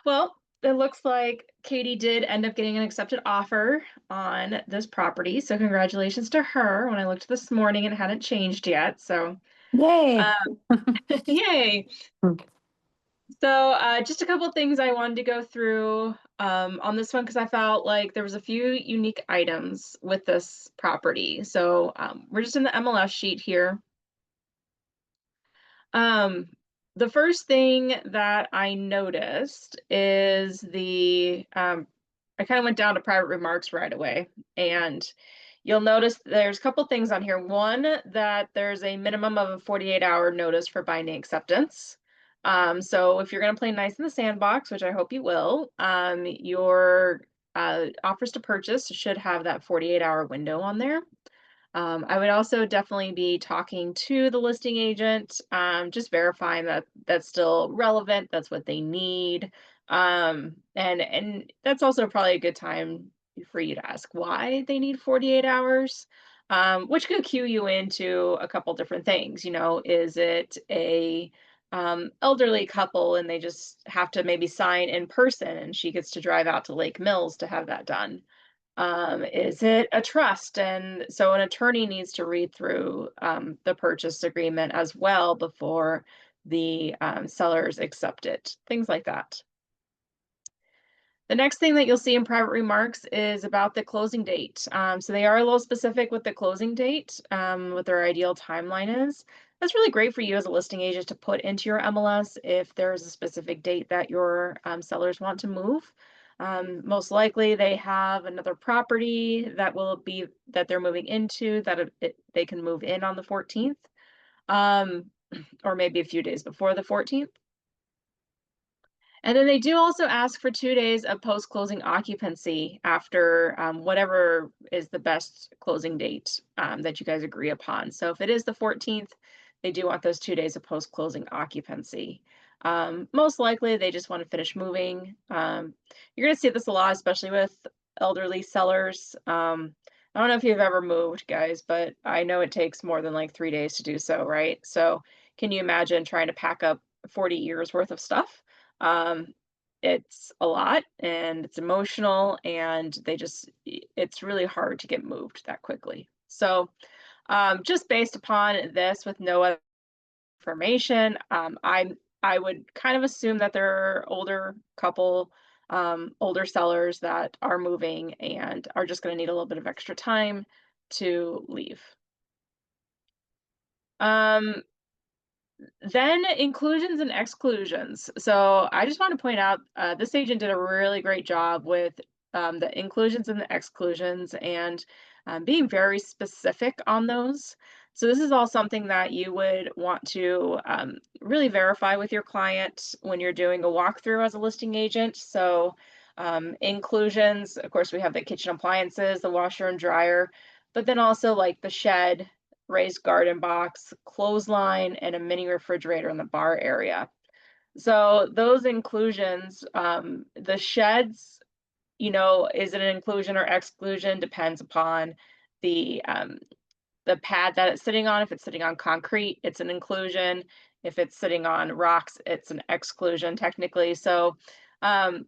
Well, it looks like Katie did end up getting an accepted offer on this property. So congratulations to her. When I looked this morning, it hadn't changed yet. So Yay. um, yay. So just a couple of things I wanted to go through on this one because I felt like there was a few unique items with this property. So we're just in the MLS sheet here. Um, the first thing that I noticed is I kind of went down to private remarks right away, and you'll notice there's a couple things on here. One, that there's a minimum of a 48-hour notice for binding acceptance. So if you're going to play nice in the sandbox, which I hope you will, your offers to purchase should have that 48-hour window on there. I would also definitely be talking to the listing agent, just verifying that that's still relevant, that's what they need. And that's also probably a good time for you to ask why they need 48 hours, which could cue you into a couple different things. Is it a elderly couple and they just have to maybe sign in person and she gets to drive out to Lake Mills to have that done? Is it a trust? And so an attorney needs to read through the purchase agreement as well before the sellers accept it, things like that. The next thing that you'll see in private remarks is about the closing date. So they are a little specific with the closing date, what their ideal timeline is. That's really great for you as a listing agent to put into your MLS if there's a specific date that your sellers want to move. Most likely they have another property that they're moving into that they can move in on the 14th, um, or maybe a few days before the 14th. And then they do also ask for 2 days of post-closing occupancy after, whatever is the best closing date, that you guys agree upon. So if it is the 14th, they do want those 2 days of post-closing occupancy. Most likely, they just wanna finish moving. You're gonna see this a lot, especially with elderly sellers. I don't know if you've ever moved, guys, but I know it takes more than, like, 3 days to do so, right? So, can you imagine trying to pack up 40 years worth of stuff? Um, it's a lot and it's emotional and it's really hard to get moved that quickly. So, just based upon this with no other information, I would kind of assume that they're older couple, older sellers that are moving and are just going to need a little bit of extra time to leave. Um, Then inclusions and exclusions. So I just want to point out this agent did a really great job with the inclusions and the exclusions and being very specific on those. So this is all something that you would want to really verify with your client when you're doing a walkthrough as a listing agent. So inclusions, of course, we have the kitchen appliances, the washer and dryer, but then also like the shed, raised garden box, clothesline, and a mini refrigerator in the bar area. So those inclusions, the sheds, is it an inclusion or exclusion depends upon the pad that it's sitting on. If it's sitting on concrete, it's an inclusion. If it's sitting on rocks, it's an exclusion technically. So um,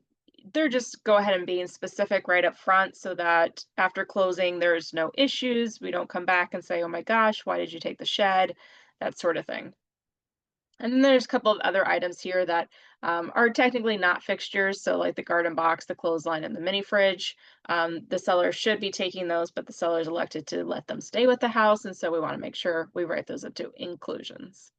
they're just go ahead and being specific right up front so that after closing, there's no issues. We don't come back and say, oh my gosh, why did you take the shed? That sort of thing. And then there's a couple of other items here that are technically not fixtures. So like the garden box, the clothesline, and the mini fridge. The seller should be taking those, but the seller's elected to let them stay with the house. And so we want to make sure we write those up to inclusions.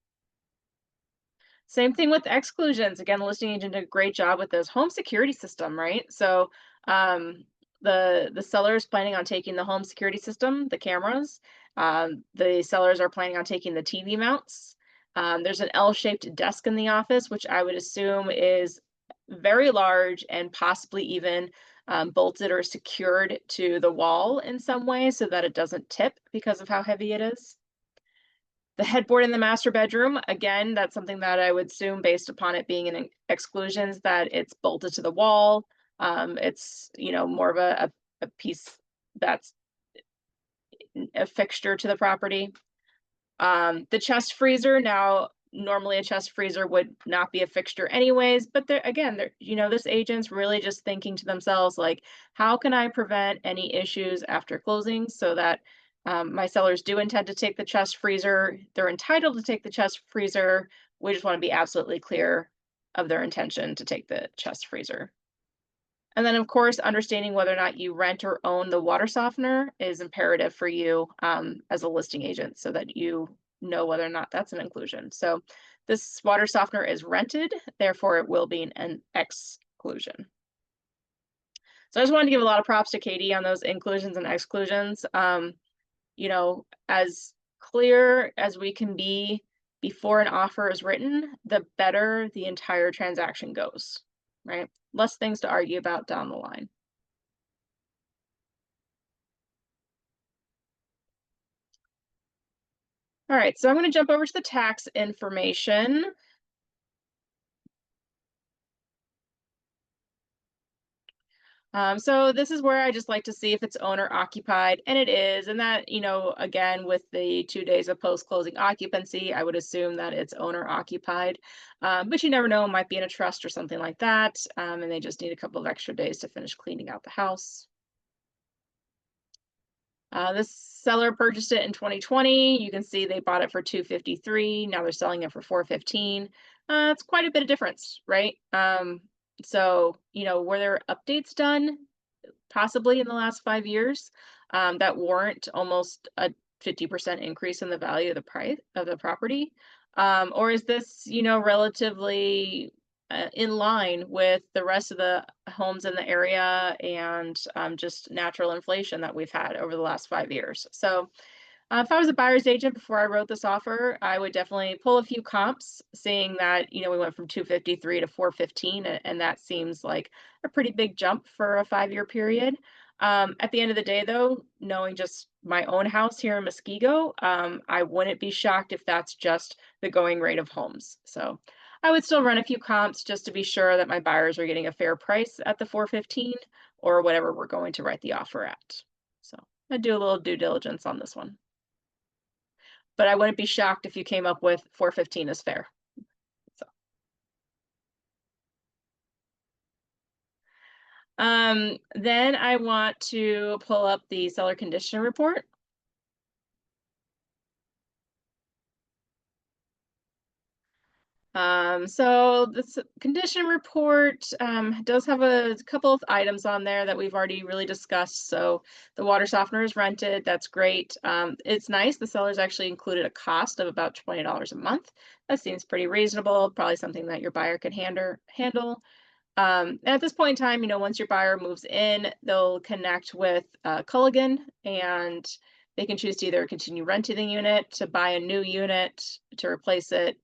Same thing with exclusions. Again, the listing agent did a great job with this home security system, right? So um, the seller is planning on taking the home security system, the cameras. The sellers are planning on taking the TV mounts. There's an L-shaped desk in the office, which I would assume is very large and possibly even bolted or secured to the wall in some way so that it doesn't tip because of how heavy it is. The headboard in the master bedroom, again, that's something that I would assume based upon it being in exclusions that it's bolted to the wall. It's, more of a piece that's a fixture to the property. The chest freezer, now Normally a chest freezer would not be a fixture anyways, but they're again, this agent's really just thinking to themselves, like, how can I prevent any issues after closing so that my sellers do intend to take the chest freezer. They're entitled to take the chest freezer. We just want to be absolutely clear of their intention to take the chest freezer. And then, of course, understanding whether or not you rent or own the water softener is imperative for you as a listing agent so that you know whether or not that's an inclusion. So this water softener is rented, therefore it will be an exclusion. So I just wanted to give a lot of props to Katie on those inclusions and exclusions. As clear as we can be before an offer is written, the better the entire transaction goes, right? Less things to argue about down the line. All right, so I'm going to jump over to the tax information. So this is where I just like to see if it's owner occupied, and it is. And that, again, with the 2 days of post-closing occupancy, I would assume that it's owner occupied. But you never know, it might be in a trust or something like that. And they just need a couple of extra days to finish cleaning out the house. This seller purchased it in 2020. You can see they bought it for 253. Now they're selling it for 415. It's quite a bit of difference, right? So, were there updates done possibly in the last 5 years that warrant almost a 50% increase in the value of the price of the property? Or is this, relatively in line with the rest of the homes in the area and just natural inflation that we've had over the last 5 years? So if I was a buyer's agent before I wrote this offer, I would definitely pull a few comps, seeing that, we went from 253 to 415, and that seems like a pretty big jump for a 5-year period. At the end of the day, though, knowing just my own house here in Muskego, I wouldn't be shocked if that's just the going rate of homes. So I would still run a few comps just to be sure that my buyers are getting a fair price at the 415 or whatever we're going to write the offer at. So I'd do a little due diligence on this one. But I wouldn't be shocked if you came up with 415 is fair. So, then I want to pull up the seller condition report. So this condition report does have a couple of items on there that we've already really discussed. So the water softener is rented. That's great. It's nice. The seller's actually included a cost of about $20 a month. That seems pretty reasonable. Probably something that your buyer could handle. At this point in time, once your buyer moves in, they'll connect with Culligan, and they can choose to either continue renting the unit, to buy a new unit, to replace it.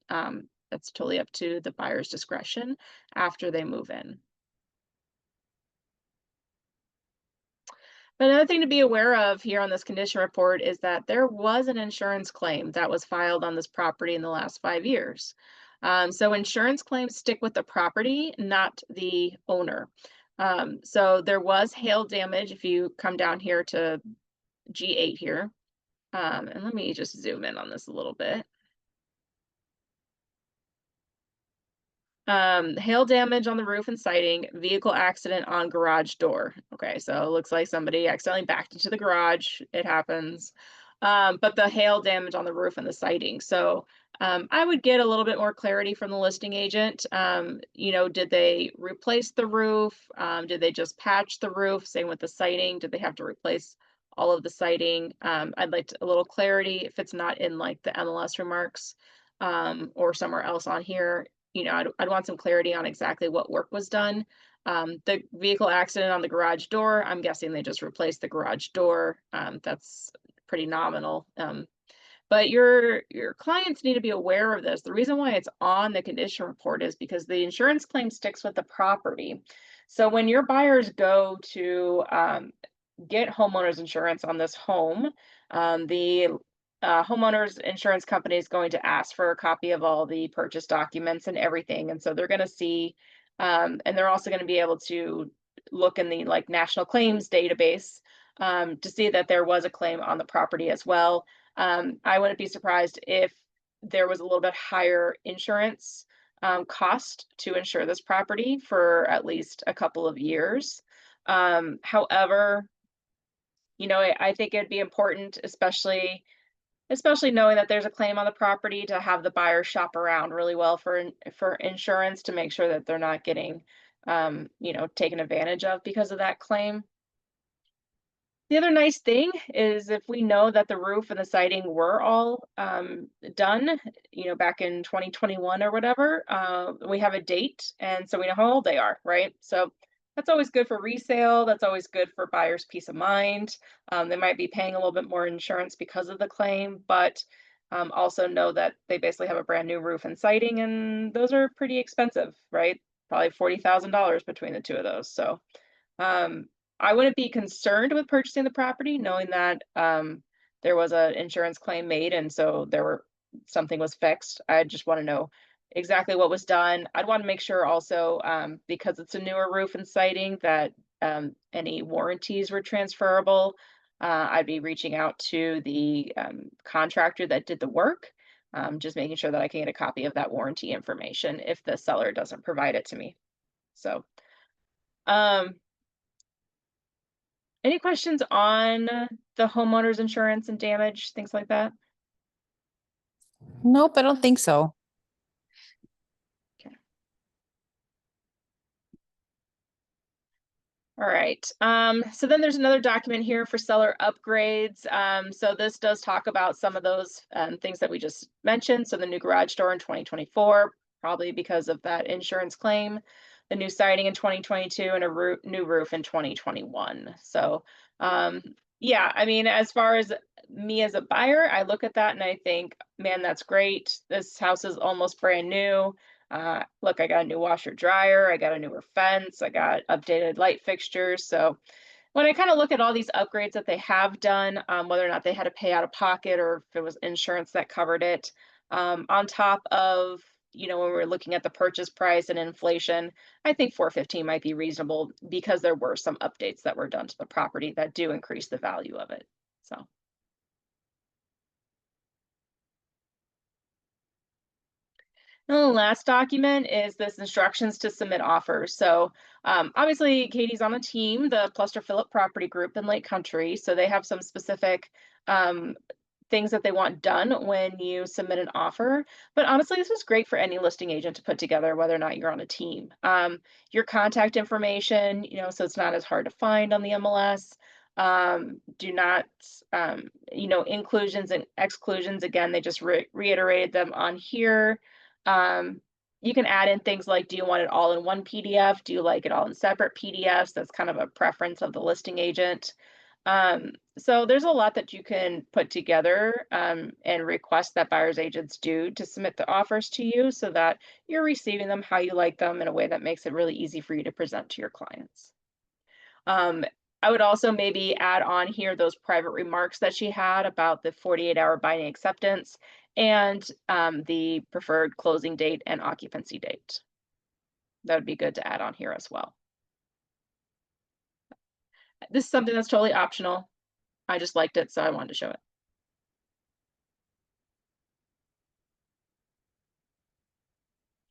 That's totally up to the buyer's discretion after they move in. But another thing to be aware of here on this condition report is that there was an insurance claim that was filed on this property in the last 5 years. So insurance claims stick with the property, not the owner. So there was hail damage if you come down here to G8 here. And let me just zoom in on this a little bit. Hail damage on the roof and siding, vehicle accident on garage door. Okay, so it looks like somebody accidentally backed into the garage. It happens. But the hail damage on the roof and the siding. So I would get a little bit more clarity from the listing agent. Did they replace the roof? Did they just patch the roof? Same with the siding. Did they have to replace all of the siding? I'd like a little clarity if it's not in like the MLS remarks or somewhere else on here. I'd want some clarity on exactly what work was done. The vehicle accident on the garage door, I'm guessing they just replaced the garage door. That's pretty nominal. But your clients need to be aware of this. The reason why it's on the condition report is because the insurance claim sticks with the property. So when your buyers go to get homeowners insurance on this home, the homeowners insurance company is going to ask for a copy of all the purchase documents and everything. And so they're going to see, and they're also going to be able to look in the like national claims database to see that there was a claim on the property as well. I wouldn't be surprised if there was a little bit higher insurance cost to insure this property for at least a couple of years. However, I think it'd be important, especially knowing that there's a claim on the property, to have the buyer shop around really well for insurance to make sure that they're not getting taken advantage of because of that claim. The other nice thing is if we know that the roof and the siding were all done, back in 2021 or whatever, we have a date, and so we know how old they are, right? So that's always good for resale. That's always good for buyers' peace of mind. They might be paying a little bit more insurance because of the claim, but also know that they basically have a brand new roof and siding, and those are pretty expensive, right? Probably $40,000 between the two of those. So um, I wouldn't be concerned with purchasing the property, knowing that there was an insurance claim made, and so something was fixed. I just want to know exactly what was done. I'd want to make sure also, because it's a newer roof and siding, that any warranties were transferable. I'd be reaching out to the contractor that did the work, just making sure that I can get a copy of that warranty information if the seller doesn't provide it to me. So. Um, Any questions on the homeowner's insurance and damage, things like that? Nope, I don't think so. Okay. All right. So then there's another document here for seller upgrades. So this does talk about some of those things that we just mentioned. So the new garage door in 2024, probably because of that insurance claim, the new siding in 2022, and a new roof in 2021. So yeah, I mean, as far as me as a buyer, I look at that and I think, man, that's great. This house is almost brand new. Look, I got a new washer dryer, I got a newer fence, I got updated light fixtures. So when I kind of look at all these upgrades that they have done, whether or not they had to pay out of pocket or if it was insurance that covered it, on top of, when we're looking at the purchase price and inflation, I think 415 might be reasonable because there were some updates that were done to the property that do increase the value of it. So. And the last document is this instructions to submit offers. So obviously Katie's on the team, the Pluster Phillip Property Group in Lake Country. So they have some specific things that they want done when you submit an offer. But honestly, this is great for any listing agent to put together, whether or not you're on a team. Your contact information, so it's not as hard to find on the MLS. Do not, inclusions and exclusions. Again, they just reiterated them on here. You can add in things like, do you want it all in one PDF? Do you like it all in separate PDFs? That's kind of a preference of the listing agent. So there's a lot that you can put together and request that buyer's agents do to submit the offers to you so that you're receiving them how you like them in a way that makes it really easy for you to present to your clients. I would also maybe add on here those private remarks that she had about the 48-hour binding acceptance and the preferred closing date and occupancy date. That would be good to add on here as well. This is something that's totally optional. I just liked it, so I wanted to show it.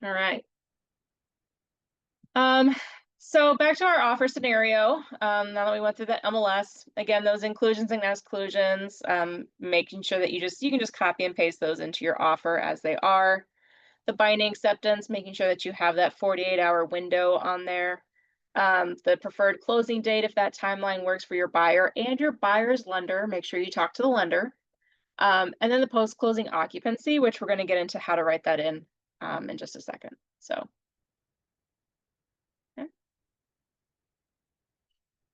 All right. So back to our offer scenario. Now that we went through the MLS, again, those inclusions and exclusions, making sure that you can just copy and paste those into your offer as they are. The binding acceptance, making sure that you have that 48-hour window on there. The preferred closing date, if that timeline works for your buyer and your buyer's lender, make sure you talk to the lender. And then the post-closing occupancy, which we're going to get into how to write that in just a second. So.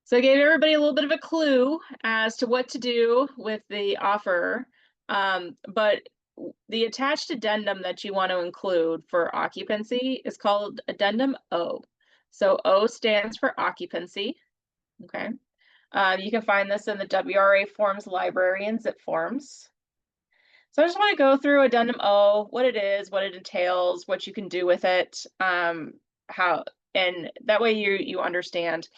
So I gave everybody a little bit of a clue as to what to do with the offer, but the attached addendum that you want to include for occupancy is called Addendum O. So O stands for occupancy, okay? You can find this in the WRA Forms Library and Zip Forms. So I just want to go through Addendum O, what it is, what it entails, what you can do with it, how, and that way you understand.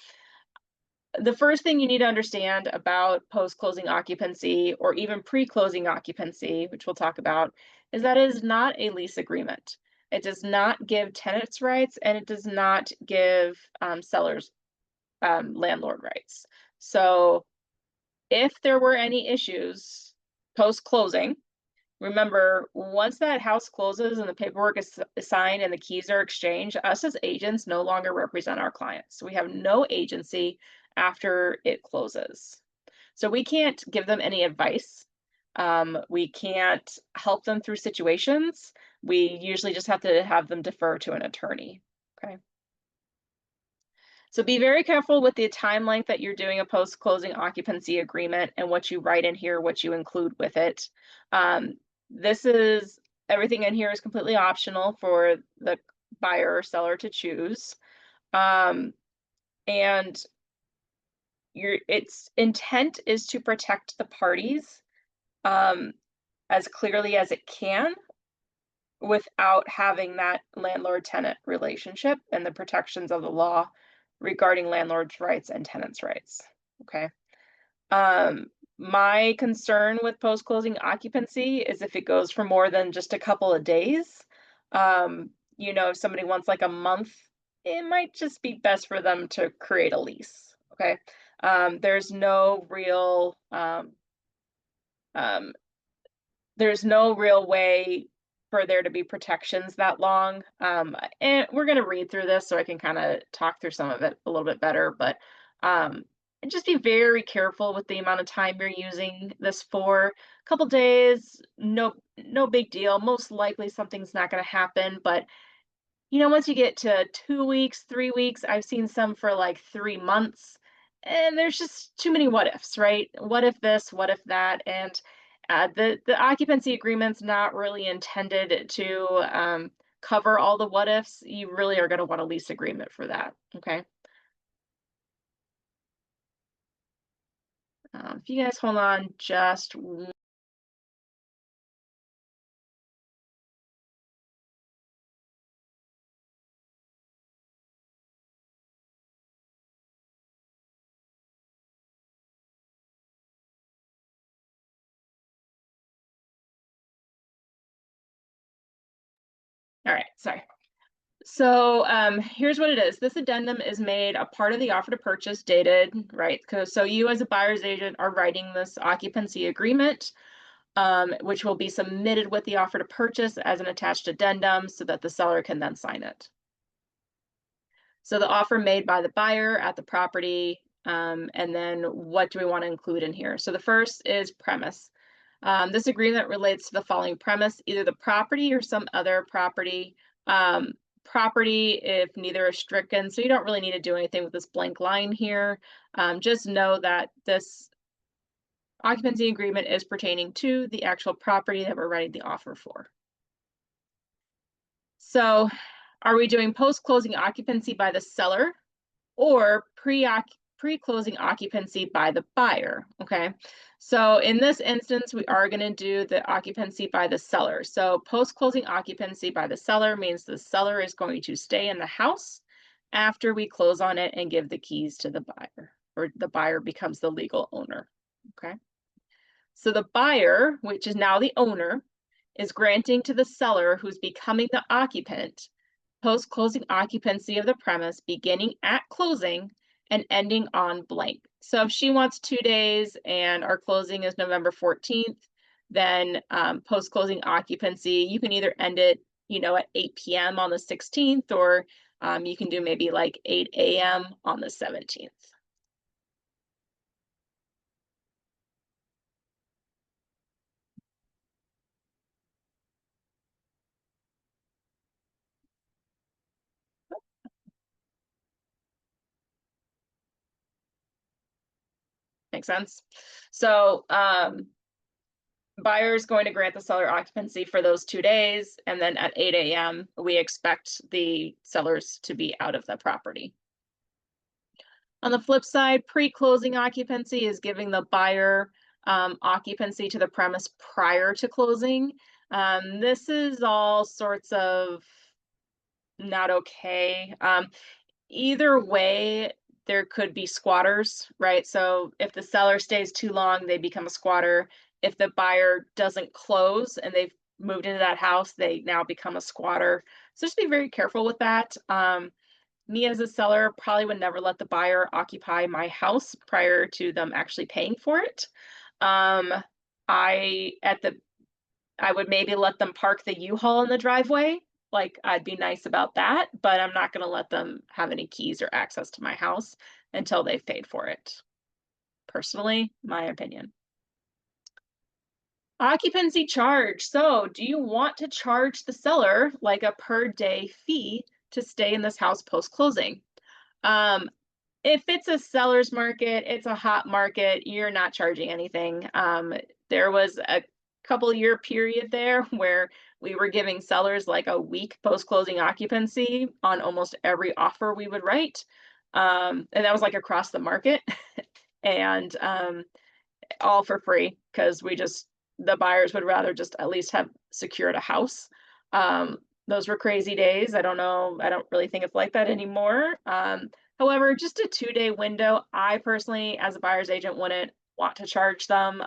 The first thing you need to understand about post-closing occupancy or even pre-closing occupancy, which we'll talk about, is that it is not a lease agreement. It does not give tenants rights, and it does not give sellers landlord rights. So if there were any issues post-closing, remember, once that house closes and the paperwork is signed and the keys are exchanged, us as agents no longer represent our clients. We have no agency after it closes. So we can't give them any advice. We can't help them through situations. We usually just have to have them defer to an attorney. Okay. So be very careful with the time length that you're doing a post-closing occupancy agreement and what you write in here, what you include with it. This is everything in here is completely optional for the buyer or seller to choose. And its intent is to protect the parties as clearly as it can without having that landlord-tenant relationship and the protections of the law regarding landlord's rights and tenants' rights. Okay. My concern with post-closing occupancy is if it goes for more than just a couple of days. If somebody wants like a month, it might just be best for them to create a lease. Okay. There's no real um, there's no real way for there to be protections that long. And we're going to read through this so I can kind of talk through some of it a little bit better. But and just be very careful with the amount of time you're using this for. A couple days, no big deal. Most likely something's not going to happen, but once you get to 2 weeks, 3 weeks, I've seen some for like 3 months, and there's just too many what ifs, right? What if this, what if that? And the occupancy agreement's not really intended to cover all the what ifs. You really are going to want a lease agreement for that. Okay. If you guys hold on just all right, sorry. So here's what it is. This addendum is made a part of the offer to purchase dated, right? So you as a buyer's agent are writing this occupancy agreement, which will be submitted with the offer to purchase as an attached addendum so that the seller can then sign it. So the offer made by the buyer at the property, and then what do we want to include in here? So the first is premise. This agreement relates to the following premise: either the property or some other property. Property if neither is stricken, so you don't really need to do anything with this blank line here. Just know that this occupancy agreement is pertaining to the actual property that we're writing the offer for. So are we doing post-closing occupancy by the seller or pre-closing occupancy by the buyer? Okay, so in this instance, we are going to do the occupancy by the seller. So post-closing occupancy by the seller means the seller is going to stay in the house after we close on it and give the keys to the buyer, or the buyer becomes the legal owner. Okay, so the buyer, which is now the owner, is granting to the seller who's becoming the occupant post-closing occupancy of the premise beginning at closing and ending on blank. So if she wants 2 days and our closing is November 14th, then post-closing occupancy, you can either end it, at 8 p.m. on the 16th, or you can do maybe like 8 a.m. on the 17th. Make sense? So buyer is going to grant the seller occupancy for those 2 days, and then at 8 a.m. we expect the sellers to be out of the property. On the flip side, pre-closing occupancy is giving the buyer occupancy to the premise prior to closing. This is all sorts of not okay. Either way, there could be squatters, right? So if the seller stays too long, they become a squatter. If the buyer doesn't close and they've moved into that house, they now become a squatter. So just be very careful with that. Me as a seller probably would never let the buyer occupy my house prior to them actually paying for it. Um, I at the I would maybe let them park the U-Haul in the driveway. Like, I'd be nice about that, but I'm not gonna let them have any keys or access to my house until they've paid for it. Personally, my opinion. Occupancy charge. So, do you want to charge the seller like a per day fee to stay in this house post closing? Um, if it's a seller's market, it's a hot market, you're not charging anything. There was a couple year period there where we were giving sellers like a week post closing occupancy on almost every offer we would write. And that was like across the market. And all for free because the buyers would rather just at least have secured a house. Um, those were crazy days. I don't know. I don't really think it's like that anymore. However, just a 2-day window, I personally, as a buyer's agent, wouldn't want to charge them.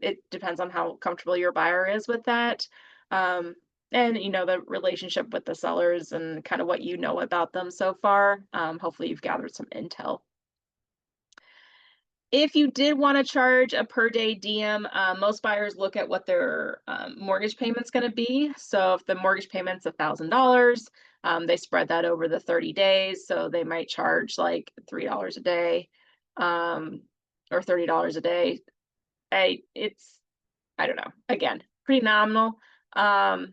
It depends on how comfortable your buyer is with that. Um, and the relationship with the sellers and kind of what you know about them so far. Hopefully you've gathered some intel. If you did want to charge a per day DM, most buyers look at what their mortgage payment's going to be. So if the mortgage payment's $1,000, they spread that over the 30 days. So they might charge like $3 a day, or $30 a day. I don't know. Again, pretty nominal. I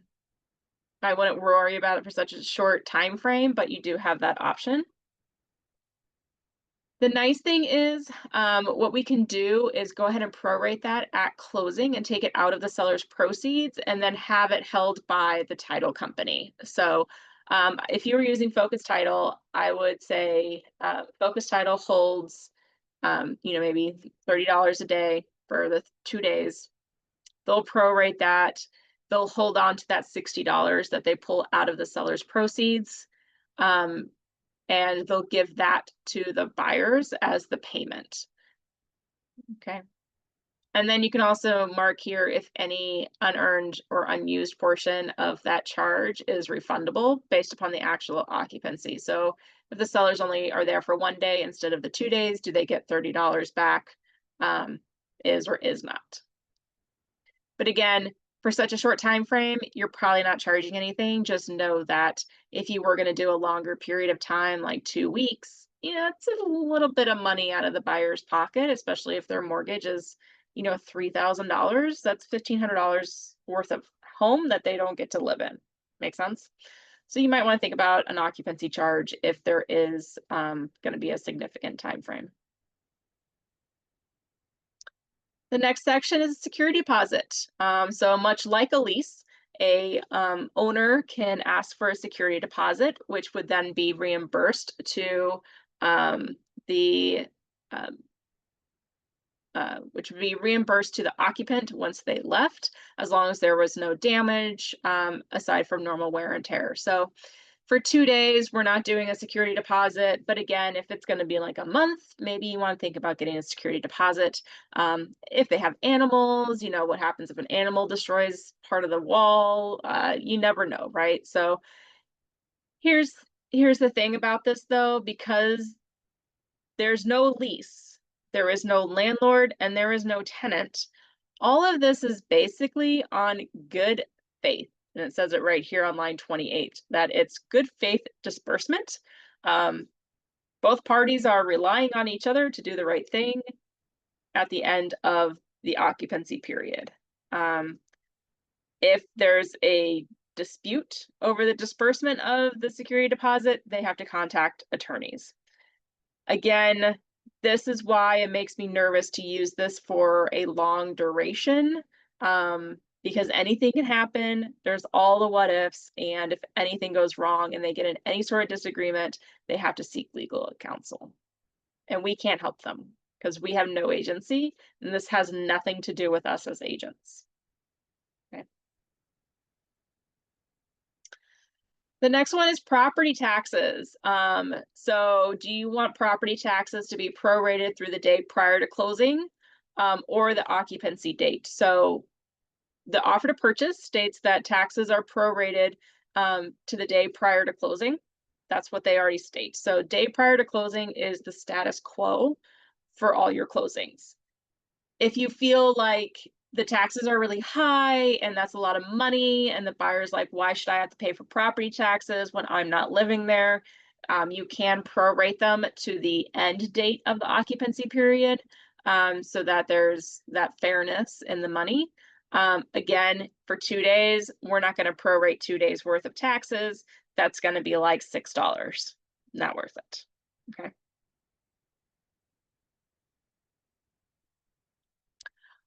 wouldn't worry about it for such a short time frame, but you do have that option. The nice thing is, what we can do is go ahead and prorate that at closing and take it out of the seller's proceeds and then have it held by the title company. So, if you were using Focus Title, I would say Focus Title holds, maybe $30 a day for the 2 days. They'll prorate that. They'll hold on to that $60 that they pull out of the seller's proceeds. Um, and they'll give that to the buyers as the payment. Okay. And then you can also mark here if any unearned or unused portion of that charge is refundable based upon the actual occupancy. So if the sellers only are there for 1 day instead of the 2 days, do they get $30 back? Is or is not. But again, for such a short time frame, you're probably not charging anything. Just know that if you were going to do a longer period of time, like 2 weeks, it's a little bit of money out of the buyer's pocket, especially if their mortgage is, $3,000. That's $1,500 worth of home that they don't get to live in. Make sense? So you might want to think about an occupancy charge if there is going to be a significant time frame. The next section is security deposit. So much like a lease, a owner can ask for a security deposit, which would then be reimbursed to the occupant once they left, as long as there was no damage aside from normal wear and tear. So for 2 days, we're not doing a security deposit. But again, if it's going to be like a month, maybe you want to think about getting a security deposit. If they have animals, what happens if an animal destroys part of the wall? You never know, right? So here's the thing about this though, because there's no lease, there is no landlord, and there is no tenant. All of this is basically on good faith. And it says it right here on line 28, that it's good faith disbursement. Both parties are relying on each other to do the right thing at the end of the occupancy period. If there's a dispute over the disbursement of the security deposit, they have to contact attorneys. Again, this is why it makes me nervous to use this for a long duration. Because anything can happen. There's all the what ifs, and if anything goes wrong and they get in any sort of disagreement, they have to seek legal counsel. And we can't help them because we have no agency, and this has nothing to do with us as agents. Okay. The next one is property taxes. So do you want property taxes to be prorated through the day prior to closing, or the occupancy date? So The offer to purchase states that taxes are prorated to the day prior to closing. That's what they already state. So day prior to closing is the status quo for all your closings. If you feel like the taxes are really high and that's a lot of money, and the buyer's like, why should I have to pay for property taxes when I'm not living there? You can prorate them to the end date of the occupancy period, so that there's that fairness in the money. Again, for 2 days, we're not going to prorate 2 days worth of taxes. That's going to be like $6. Not worth it. Okay.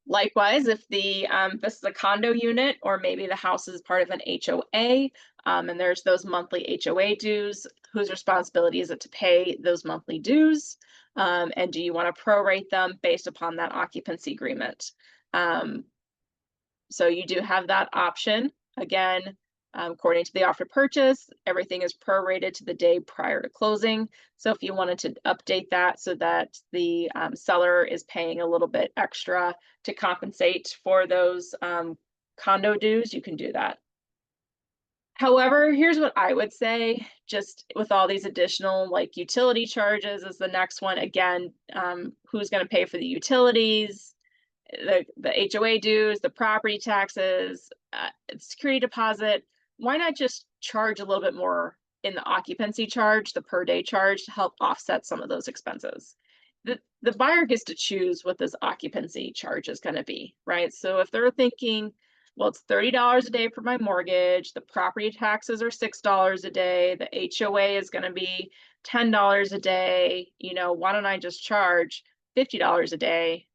Likewise, if this is a condo unit, or maybe the house is part of an HOA, and there's those monthly HOA dues, whose responsibility is it to pay those monthly dues? And do you want to prorate them based upon that occupancy agreement? So you do have that option. Again, according to the offer to purchase, everything is prorated to the day prior to closing. So if you wanted to update that so that the seller is paying a little bit extra to compensate for those condo dues, you can do that. However, here's what I would say, just with all these additional, like, utility charges is the next one. Again, who's going to pay for the utilities? The HOA dues, the property taxes, security deposit. Why not just charge a little bit more in the occupancy charge, the per day charge, to help offset some of those expenses? The buyer gets to choose what this occupancy charge is going to be, right? So if they're thinking, well, it's $30 a day for my mortgage, the property taxes are $6 a day, the HOA is going to be $10 a day, why don't I just charge $50 a day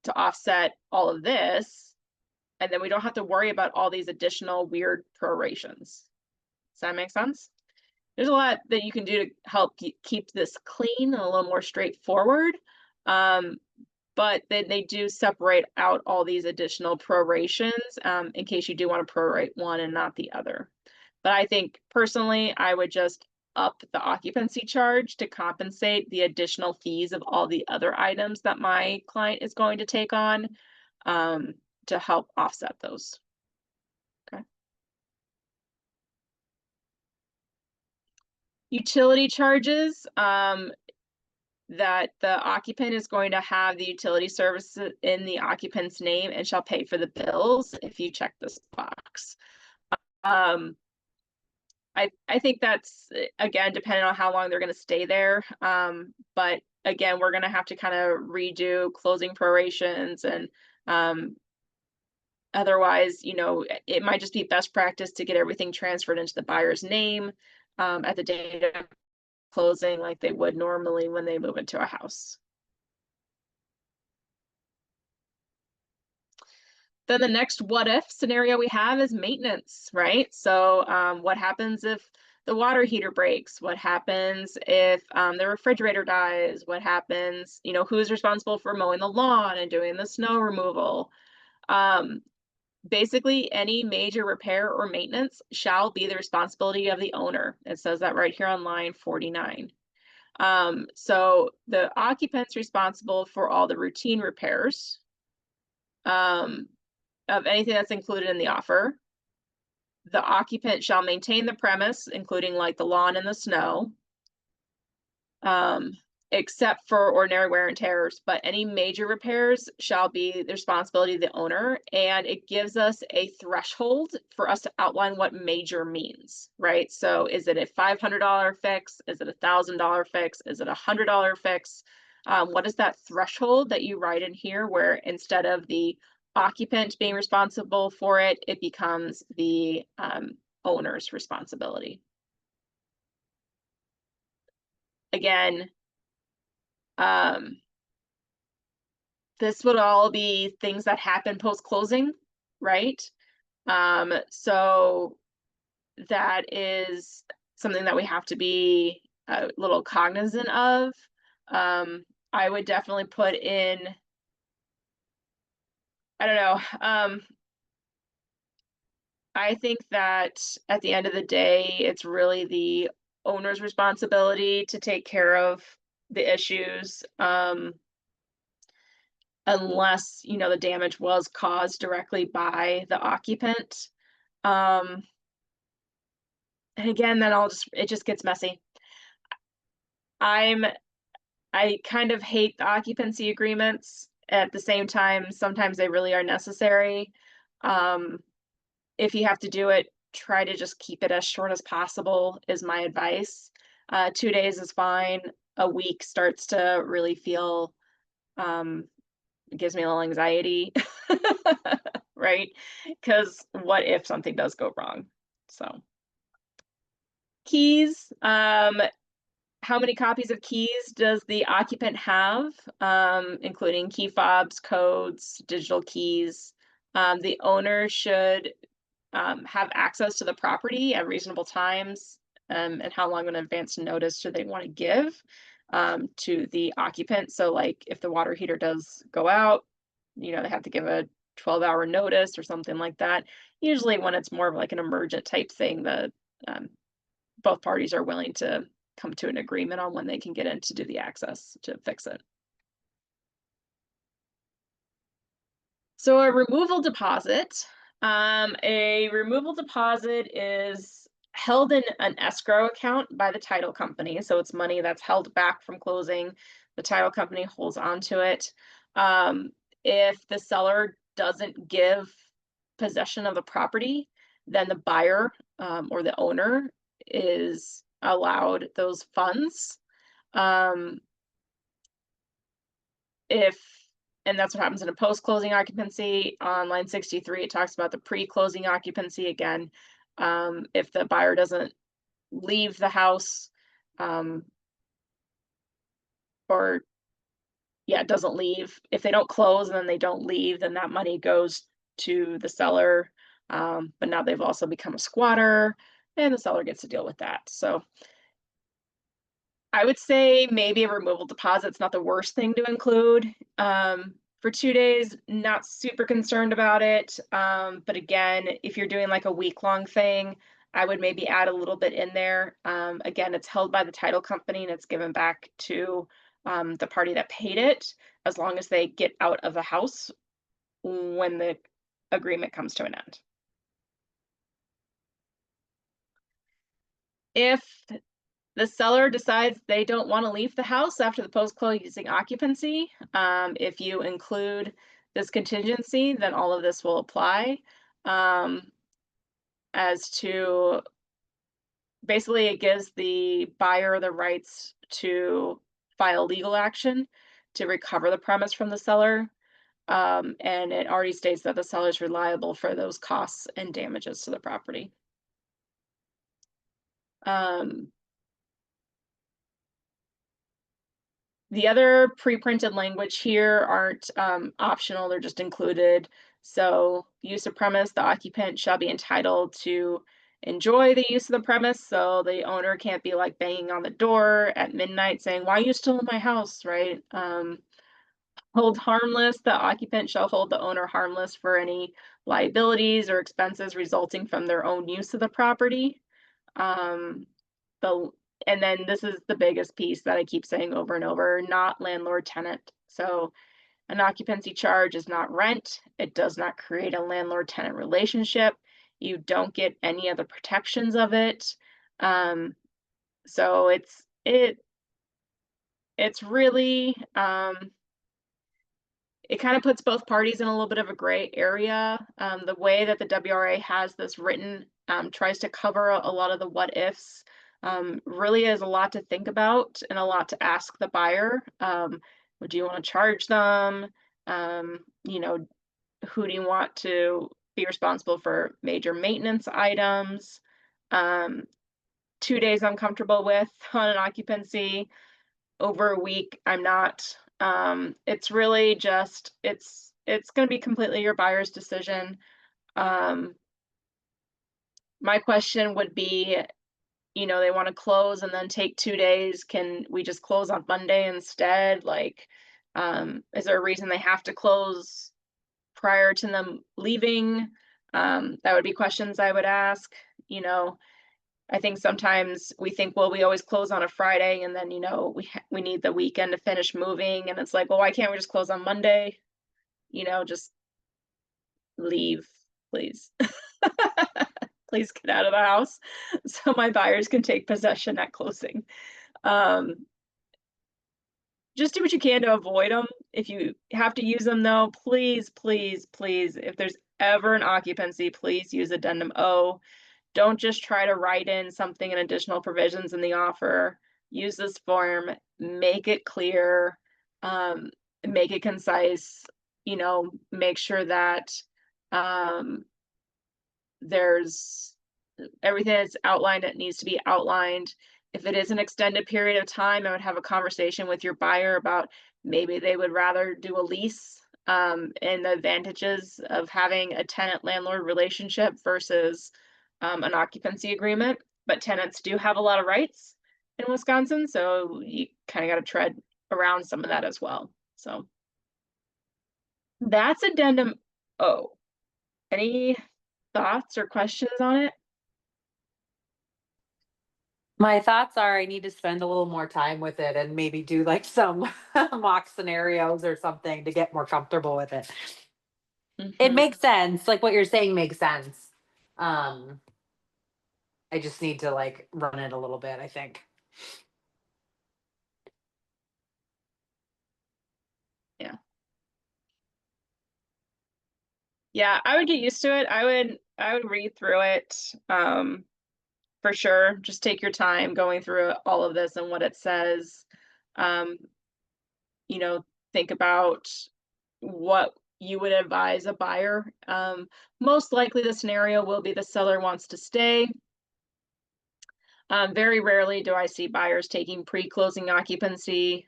to offset all of this, and then we don't have to worry about all these additional weird prorations? Does that make sense? There's a lot that you can do to help keep this clean and a little more straightforward. But they do separate out all these additional prorations, in case you do want to prorate one and not the other. But I think personally, I would just up the occupancy charge to compensate the additional fees of all the other items that my client is going to take on, to help offset those. Okay. Utility charges, that the occupant is going to have the utility service in the occupant's name and shall pay for the bills if you check this box. I think that's, again, depending on how long they're going to stay there. But again, we're going to have to kind of redo closing prorations, and otherwise, it might just be best practice to get everything transferred into the buyer's name at the date of closing, like they would normally when they move into a house. Then the next what if scenario we have is maintenance, right? So what happens if the water heater breaks? What happens if the refrigerator dies? What happens, who's responsible for mowing the lawn and doing the snow removal? Basically, any major repair or maintenance shall be the responsibility of the owner. It says that right here on line 49. So the occupant's responsible for all the routine repairs of anything that's included in the offer. The occupant shall maintain the premise, including like the lawn and the snow, except for ordinary wear and tears, but any major repairs shall be the responsibility of the owner. And it gives us a threshold for us to outline what major means, right? So is it a $500 fix? Is it a $1,000 fix? Is it a $100 fix? What is that threshold that you write in here, where instead of the occupant being responsible for it, it becomes the owner's responsibility? Again, this would all be things that happen post-closing, right? So that is something that we have to be a little cognizant of. I would definitely put in, I don't know, I think that at the end of the day, it's really the owner's responsibility to take care of the issues. unless, the damage was caused directly by the occupant. Um, and again, then it just gets messy. I'm I kind of hate the occupancy agreements. At the same time, sometimes they really are necessary. Um, if you have to do it, try to just keep it as short as possible, is my advice. 2 days is fine. A week starts to really feel, um, it gives me a little anxiety, right? Because what if something does go wrong? So, keys. How many copies of keys does the occupant have, including key fobs, codes, digital keys? The owner should have access to the property at reasonable times, and how long in advance notice do they want to give to the occupant? So, like, if the water heater does go out, they have to give a 12-hour notice or something like that. Usually, when it's more of like an emergent type thing, the um, both parties are willing to come to an agreement on when they can get in to do the access to fix it. So a removal deposit is held in an escrow account by the title company. So it's money that's held back from closing. The title company holds onto it. Um, if the seller doesn't give possession of the property, then the buyer or the owner is allowed those funds. Um, if and that's what happens in a post-closing occupancy. On line 63, it talks about the pre-closing occupancy again. If the buyer doesn't leave the house, um, or yeah, doesn't leave. If they don't close and then they don't leave, then that money goes to the seller. But now they've also become a squatter, and the seller gets to deal with that. So I would say maybe a removal deposit's not the worst thing to include. For 2 days, not super concerned about it. But again, if you're doing like a week-long thing, I would maybe add a little bit in there. Again, it's held by the title company and it's given back to the party that paid it, as long as they get out of the house when the agreement comes to an end. If the seller decides they don't want to leave the house after the post-closing occupancy, if you include this contingency, then all of this will apply. Um, as to basically, it gives the buyer the rights to file legal action to recover the premise from the seller. And it already states that the seller is reliable for those costs and damages to the property. Um, The other pre-printed language here aren't optional, they're just included. So, use of premise, the occupant shall be entitled to enjoy the use of the premise. So the owner can't be like banging on the door at midnight saying, "Why are you still in my house?" Right? Hold harmless, the occupant shall hold the owner harmless for any liabilities or expenses resulting from their own use of the property. Um, the and then this is the biggest piece that I keep saying over and over, not landlord tenant. So an occupancy charge is not rent. It does not create a landlord tenant relationship. You don't get any of the protections of it. Um, so it's really it kind of puts both parties in a little bit of a gray area. The way that the WRA has this written tries to cover a lot of the what ifs. Really is a lot to think about and a lot to ask the buyer. Would you want to charge them? You know, who do you want to be responsible for major maintenance items? Um, 2 days I'm comfortable with on an occupancy. Over a week, I'm not. It's really just it's going to be completely your buyer's decision. Um, my question would be, they want to close and then take 2 days. Can we just close on Monday instead? Like, is there a reason they have to close prior to them leaving? That would be questions I would ask. You know, I think sometimes we think, well, we always close on a Friday, and then we need the weekend to finish moving, and it's like, well, why can't we just close on Monday? just leave, please. Please get out of the house so my buyers can take possession at closing. Um, just do what you can to avoid them. If you have to use them, though, please, please, please, if there's ever an occupancy, please use addendum O. Don't just try to write in something in additional provisions in the offer. Use this form, make it clear, um, make it concise, make sure that um, there's everything that's outlined that needs to be outlined. If it is an extended period of time, I would have a conversation with your buyer about maybe they would rather do a lease, and the advantages of having a tenant landlord relationship versus an occupancy agreement. But tenants do have a lot of rights in Wisconsin, so you kind of got to tread around some of that as well. So that's addendum O. Any thoughts or questions on it? My thoughts are I need to spend a little more time with it and maybe do like some mock scenarios or something to get more comfortable with it. It Mhm. makes sense. Like what you're saying makes sense. Um, I just need to like run it a little bit, I think. Yeah. Yeah, I would get used to it. I would read through it, for sure. Just take your time going through all of this and what it says. Um, you know, think about what you would advise a buyer. Most likely the scenario will be the seller wants to stay. Very rarely do I see buyers taking pre-closing occupancy.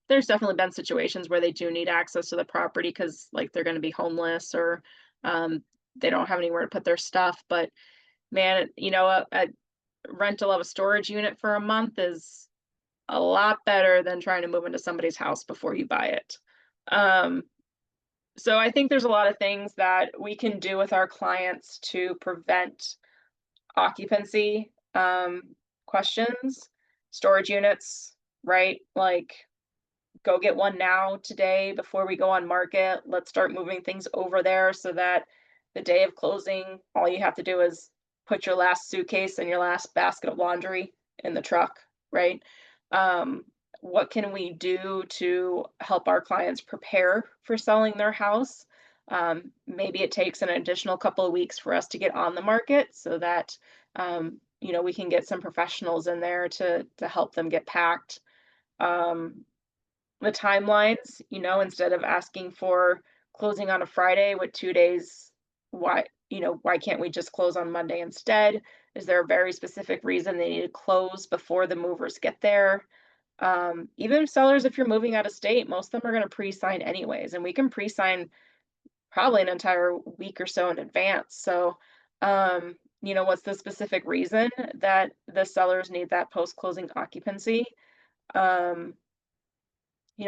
There's definitely been situations where they do need access to the property because, like, they're going to be homeless or um, they don't have anywhere to put their stuff. But man, a rental of a storage unit for a month is a lot better than trying to move into somebody's house before you buy it. Um, so I think there's a lot of things that we can do with our clients to prevent occupancy questions, storage units, right? Like, go get one now today before we go on market. Let's start moving things over there so that the day of closing, all you have to do is put your last suitcase and your last basket of laundry in the truck, right? Um, what can we do to help our clients prepare for selling their house? Maybe it takes an additional couple of weeks for us to get on the market so that we can get some professionals in there to help them get packed. Um, the timelines, instead of asking for closing on a Friday with 2 days, why can't we just close on Monday instead? Is there a very specific reason they need to close before the movers get there? Even sellers, if you're moving out of state, most of them are going to pre-sign anyways, and we can pre-sign probably an entire week or so in advance. So, what's the specific reason that the sellers need that post-closing occupancy? Um,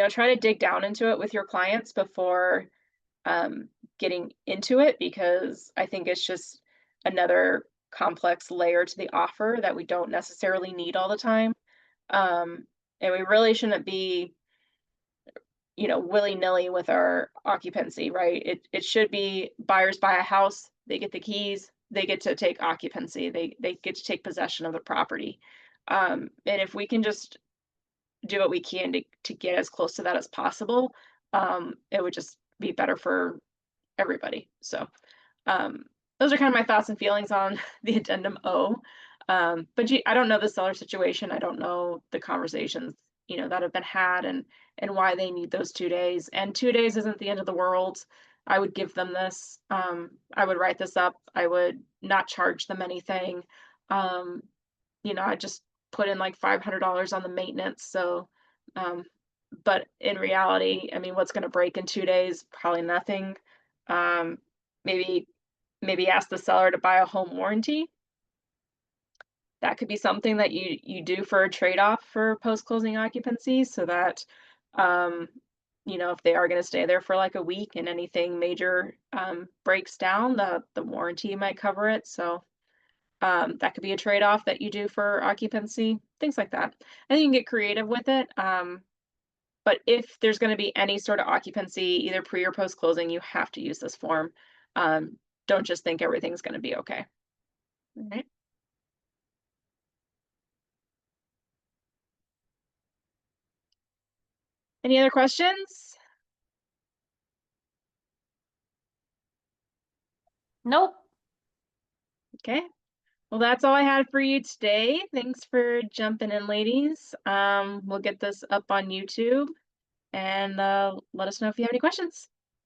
try to dig down into it with your clients before um, getting into it because I think it's just another complex layer to the offer that we don't necessarily need all the time. Um, and we really shouldn't be, willy-nilly with our occupancy, right? It should be buyers buy a house, they get the keys, they get to take occupancy, they get to take possession of the property. And if we can just do what we can to get as close to that as possible, it would just be better for everybody. So um, those are kind of my thoughts and feelings on the addendum O. But I don't know the seller situation. I don't know the conversations that have been had and why they need those 2 days. And 2 days isn't the end of the world. I would give them this. I would write this up. I would not charge them anything. Um, I just put in like $500 on the maintenance. So, um, but in reality, I mean, what's going to break in 2 days? Probably nothing. Um, maybe, maybe ask the seller to buy a home warranty. That could be something that you do for a trade-off for post-closing occupancy, so that, um, if they are going to stay there for like a week and anything major breaks down, the warranty might cover it. So that could be a trade-off that you do for occupancy, things like that. I think you can get creative with it. But if there's going to be any sort of occupancy, either pre or post closing, you have to use this form. Um, don't just think everything's going to be okay. All right. Any other questions? Nope. Okay. Well, that's all I had for you today. Thanks for jumping in, ladies. We'll get this up on YouTube and let us know if you have any questions.